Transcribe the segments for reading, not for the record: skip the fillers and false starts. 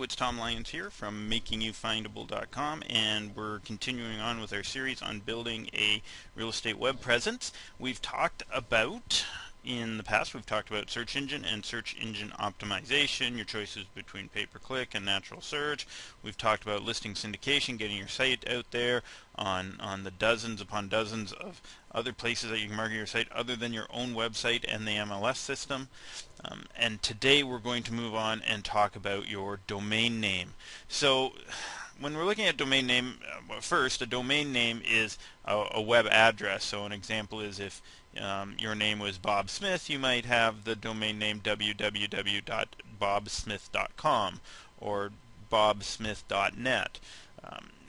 it's Tom Lyons here from MakingYouFindable.com, and we're continuing on with our series on building a real estate web presence. In the past, we've talked about search engine and search engine optimization, your choices between pay-per-click and natural search. We've talked about listing syndication, getting your site out there on the dozens upon dozens of other places that you can market your site other than your own website and the MLS system. And today we're going to move on and talk about your domain name. So when we're looking at domain name, first, a domain name is a web address. So an example is if your name was Bob Smith, you might have the domain name www.bobsmith.com or bobsmith.net.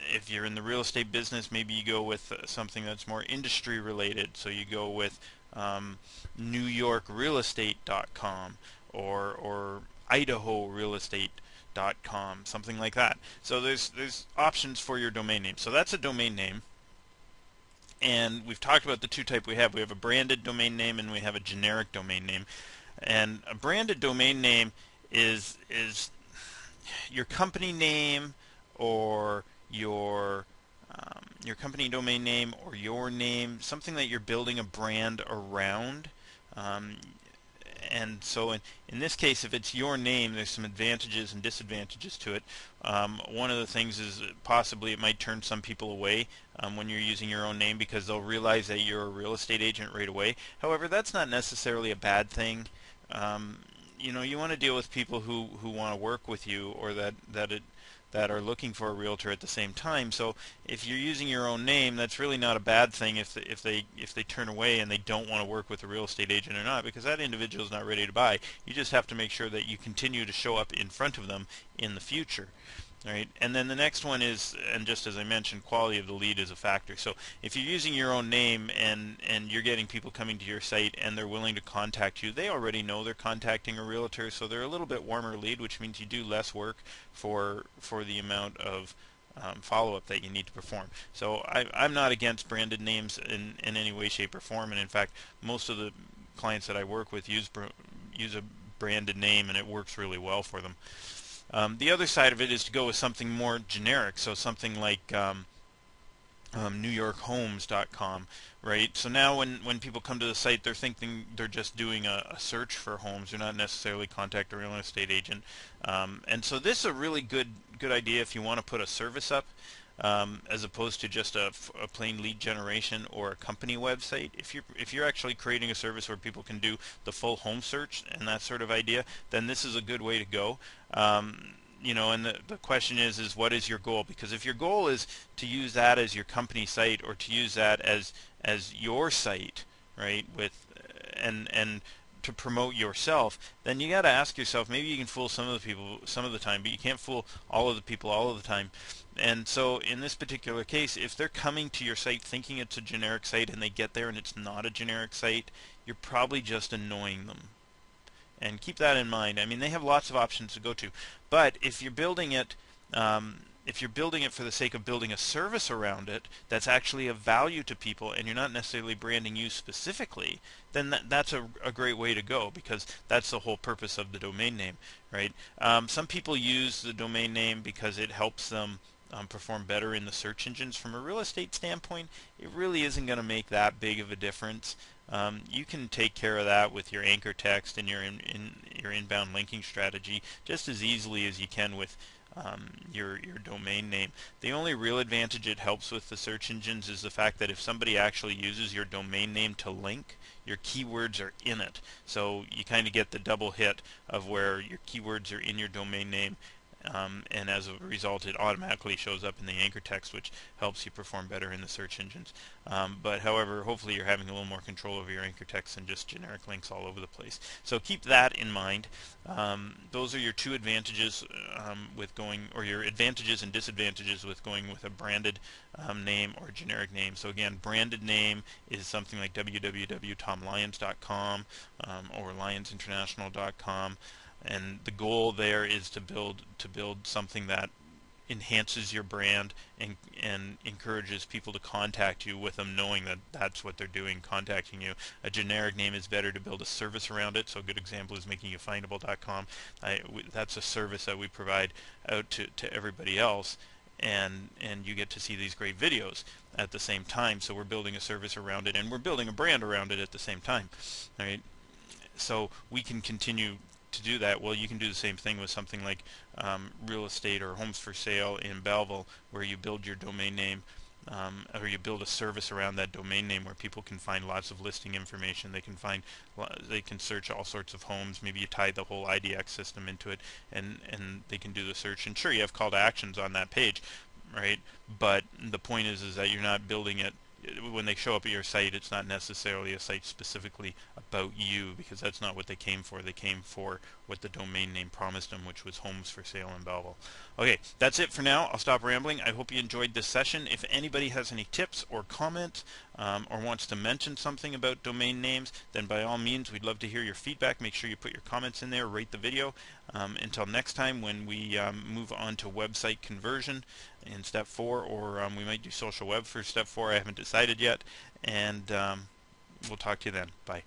If you're in the real estate business, maybe you go with something that's more industry related. So you go with NewYorkRealestate.com or IdahoRealestate.com, something like that. So there's options for your domain name. So that's a domain name. And we've talked about the two types we have. We have a branded domain name and we have a generic domain name. And a branded domain name is your company name or your company domain name or your name, something that you're building a brand around. And so in this case, if it's your name, there's some advantages and disadvantages to it. One of the things is possibly it might turn some people away when you're using your own name because they'll realize that you're a real estate agent right away. However, that's not necessarily a bad thing. You want to deal with people who want to work with you or that are looking for a realtor at the same time. So if you're using your own name, that's really not a bad thing if they turn away and they don't want to work with a real estate agent or not, because that individual is not ready to buy. You just have to make sure that you continue to show up in front of them in the future. Right? And then the next one is, and just as I mentioned, quality of the lead is a factor. So if you're using your own name and you're getting people coming to your site and they're willing to contact you, they already know they're contacting a realtor, so they're a little bit warmer lead, which means you do less work for the amount of follow-up that you need to perform. So I'm not against branded names in any way, shape, or form, and in fact, most of the clients that I work with use a branded name, and it works really well for them. The other side of it is to go with something more generic, so something like NewYorkHomes.com, right? So now when people come to the site, they're thinking they're just doing a search for homes. They're not necessarily contacting a real estate agent. And so this is a really good idea if you want to put a service up, as opposed to just a plain lead generation or a company website. If you're actually creating a service where people can do the full home search and that sort of idea, then this is a good way to go. And the question is what is your goal? Because if your goal is to use that as your company site or to use that as your site, right, and to promote yourself, then you got to ask yourself, maybe you can fool some of the people some of the time, but you can't fool all of the people all of the time. And so in this particular case, if they're coming to your site thinking it's a generic site and they get there and it's not a generic site, you're probably just annoying them. And keep that in mind. I mean, they have lots of options to go to, but if you're building it for the sake of building a service around it that's actually of value to people, and you're not necessarily branding you specifically, then that's a great way to go, because that's the whole purpose of the domain name, right? Some people use the domain name because it helps them perform better in the search engines. From a real estate standpoint, it really isn't going to make that big of a difference. You can take care of that with your anchor text and your inbound linking strategy just as easily as you can with your domain name. The only real advantage it helps with the search engines is the fact that if somebody actually uses your domain name to link, your keywords are in it. So you kind of get the double hit of where your keywords are in your domain name, and as a result it automatically shows up in the anchor text, which helps you perform better in the search engines. But however, hopefully you're having a little more control over your anchor text than just generic links all over the place. So keep that in mind. Those are your two advantages with going, or your advantages and disadvantages with going with a branded name or a generic name. So again, branded name is something like www.tomlyons.com or lyonsinternational.com. And the goal there is to build something that enhances your brand and encourages people to contact you with them knowing that that's what they're doing, contacting you. A generic name is better to build a service around it. So a good example is makingyoufindable.com. That's a service that we provide out to everybody else, and you get to see these great videos at the same time. So we're building a service around it, and we're building a brand around it at the same time, right? So we can continue to do that. Well, you can do the same thing with something like real estate or homes for sale in Belleville, where you build your domain name, or you build a service around that domain name where people can find lots of listing information. They can search all sorts of homes. Maybe you tie the whole IDX system into it, and they can do the search. And sure, you have call to actions on that page, right? But the point is that you're not building it. When they show up at your site, it's not necessarily a site specifically about you, because that's not what they came for. They came for what the domain name promised them, which was homes for sale in Belleville. Okay, that's it for now. I'll stop rambling. I hope you enjoyed this session. If anybody has any tips or comments, or wants to mention something about domain names, then by all means, we'd love to hear your feedback. Make sure you put your comments in there, rate the video. Until next time, when we move on to website conversion in step 4, or we might do social web for step 4. I haven't decided yet, and we'll talk to you then. Bye.